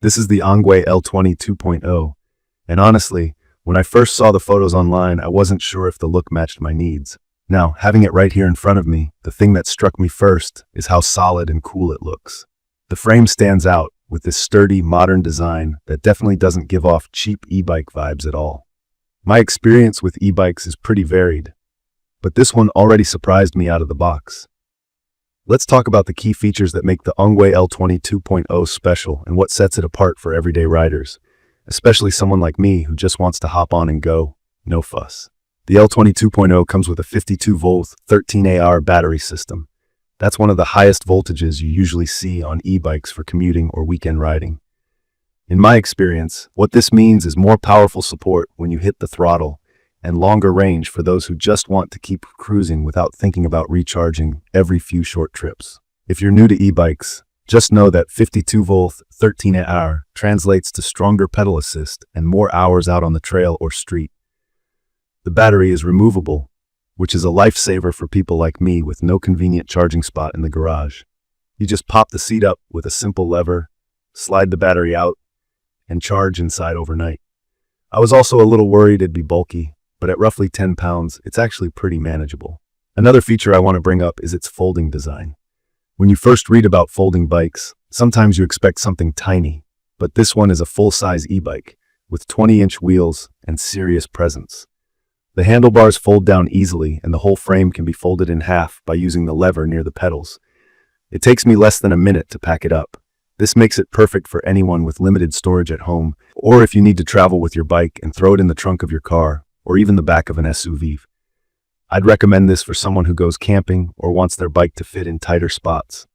This is the ENGWE L20 2.0, and honestly, when I first saw the photos online, I wasn't sure if the look matched my needs. Now, having it right here in front of me, the thing that struck me first is how solid and cool it looks. The frame stands out with this sturdy, modern design that definitely doesn't give off cheap e-bike vibes at all. My experience with e-bikes is pretty varied, but this one already surprised me out of the box. Let's talk about the key features that make the ENGWE L20 2.0 special and what sets it apart for everyday riders, especially someone like me who just wants to hop on and go, no fuss. The L20 2.0 comes with a 52-volt 13Ah battery system. That's one of the highest voltages you usually see on e-bikes for commuting or weekend riding. In my experience, what this means is more powerful support when you hit the throttle and longer range for those who just want to keep cruising without thinking about recharging every few short trips. If you're new to e-bikes, just know that 52-volt 13Ah translates to stronger pedal assist and more hours out on the trail or street. The battery is removable, which is a lifesaver for people like me with no convenient charging spot in the garage. You just pop the seat up with a simple lever, slide the battery out, and charge inside overnight. I was also a little worried it'd be bulky, but at roughly 10 pounds, it's actually pretty manageable. Another feature I want to bring up is its folding design. When you first read about folding bikes, sometimes you expect something tiny, but this one is a full-size e-bike with 20-inch wheels and serious presence. The handlebars fold down easily and the whole frame can be folded in half by using the lever near the pedals. It takes me less than a minute to pack it up. This makes it perfect for anyone with limited storage at home, or if you need to travel with your bike and throw it in the trunk of your car, or even the back of an SUV. I'd recommend this for someone who goes camping or wants their bike to fit in tighter spots.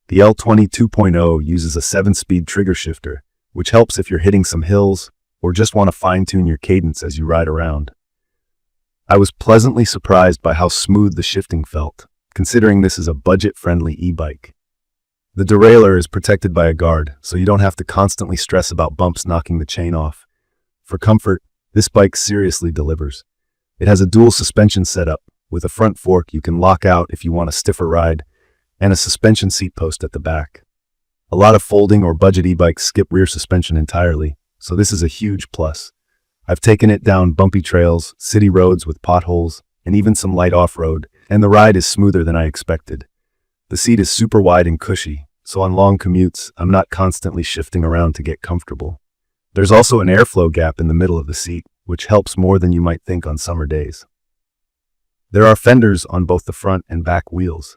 The L20 2.0 uses a 7-speed trigger shifter, which helps if you're hitting some hills or just want to fine-tune your cadence as you ride around. I was pleasantly surprised by how smooth the shifting felt, considering this is a budget-friendly e-bike. The derailleur is protected by a guard, so you don't have to constantly stress about bumps knocking the chain off. For comfort, this bike seriously delivers. It has a dual suspension setup, with a front fork you can lock out if you want a stiffer ride, and a suspension seat post at the back. A lot of folding or budget e-bikes skip rear suspension entirely, so this is a huge plus. I've taken it down bumpy trails, city roads with potholes, and even some light off-road, and the ride is smoother than I expected. The seat is super wide and cushy, so on long commutes, I'm not constantly shifting around to get comfortable. There's also an airflow gap in the middle of the seat, which helps more than you might think on summer days. There are fenders on both the front and back wheels.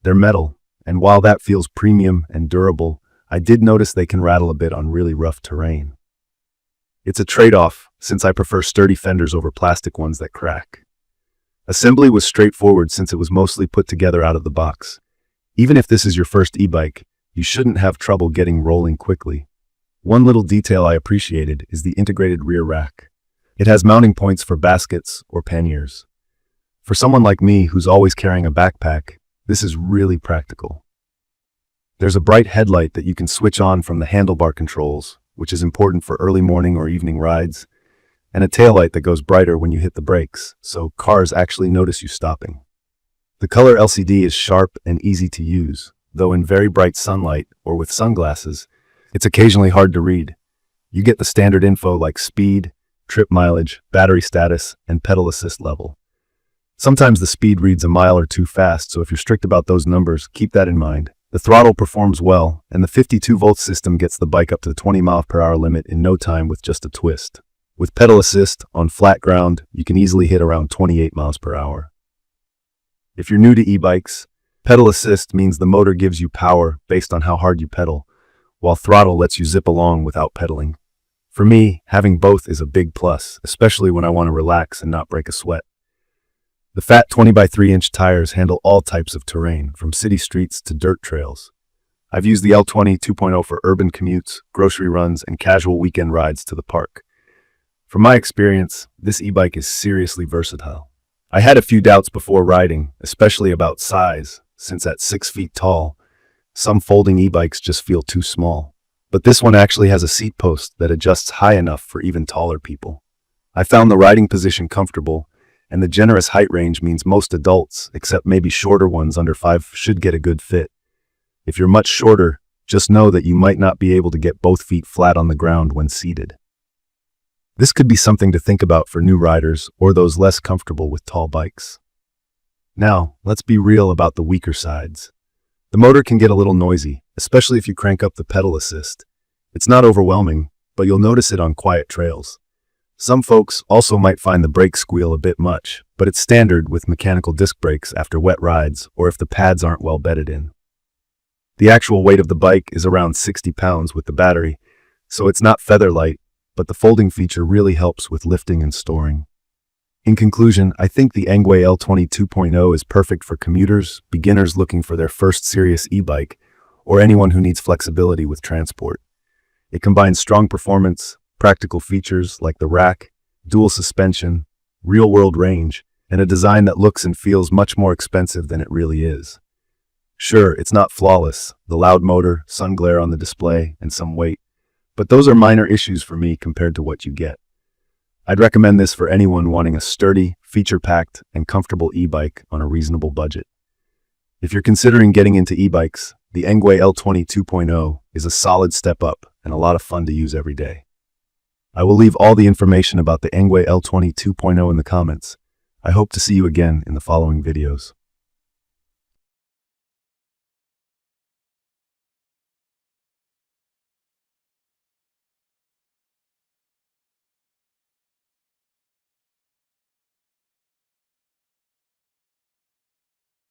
They're metal, and while that feels premium and durable, I did notice they can rattle a bit on really rough terrain. It's a trade-off, since I prefer sturdy fenders over plastic ones that crack. Assembly was straightforward since it was mostly put together out of the box. Even if this is your first e-bike, you shouldn't have trouble getting rolling quickly. One little detail I appreciated is the integrated rear rack. It has mounting points for baskets or panniers. For someone like me who's always carrying a backpack, this is really practical. There's a bright headlight that you can switch on from the handlebar controls, which is important for early morning or evening rides, and a taillight that goes brighter when you hit the brakes, so cars actually notice you stopping. The color LCD is sharp and easy to use, though in very bright sunlight or with sunglasses, it's occasionally hard to read. You get the standard info like speed, trip mileage, battery status, and pedal assist level. Sometimes the speed reads a mile or two fast, so if you're strict about those numbers, keep that in mind. The throttle performs well, and the 52-volt system gets the bike up to the 20 mph limit in no time with just a twist. With pedal assist, on flat ground, you can easily hit around 28 mph. If you're new to e-bikes, pedal assist means the motor gives you power based on how hard you pedal, while throttle lets you zip along without pedaling. For me, having both is a big plus, especially when I want to relax and not break a sweat. The fat 20x3-inch tires handle all types of terrain, from city streets to dirt trails. I've used the L20 2.0 for urban commutes, grocery runs, and casual weekend rides to the park. From my experience, this e-bike is seriously versatile. I had a few doubts before riding, especially about size, since at 6 feet tall, some folding e-bikes just feel too small. But this one actually has a seat post that adjusts high enough for even taller people. I found the riding position comfortable, and the generous height range means most adults, except maybe shorter ones under 5, should get a good fit. If you're much shorter, Just know that you might not be able to get both feet flat on the ground when seated. This could be something to think about for new riders or those less comfortable with tall bikes. Now, let's be real about the weaker sides. The motor can get a little noisy, especially if you crank up the pedal assist. It's not overwhelming, but you'll notice it on quiet trails. Some folks also might find the brake squeal a bit much, but it's standard with mechanical disc brakes after wet rides or if the pads aren't well bedded in. The actual weight of the bike is around 60 pounds with the battery, so it's not feather light, but the folding feature really helps with lifting and storing. In conclusion, I think the ENGWE L20 2.0 is perfect for commuters, beginners looking for their first serious e-bike, or anyone who needs flexibility with transport. It combines strong performance, practical features like the rack, dual suspension, real-world range, and a design that looks and feels much more expensive than it really is. Sure, it's not flawless, the loud motor, sun glare on the display, and some weight, but those are minor issues for me compared to what you get. I'd recommend this for anyone wanting a sturdy, feature-packed, and comfortable e-bike on a reasonable budget. If you're considering getting into e-bikes, the ENGWE L20 2.0 is a solid step up and a lot of fun to use every day. I will leave all the information about the ENGWE L20 2.0 in the comments. I hope to see you again in the following videos.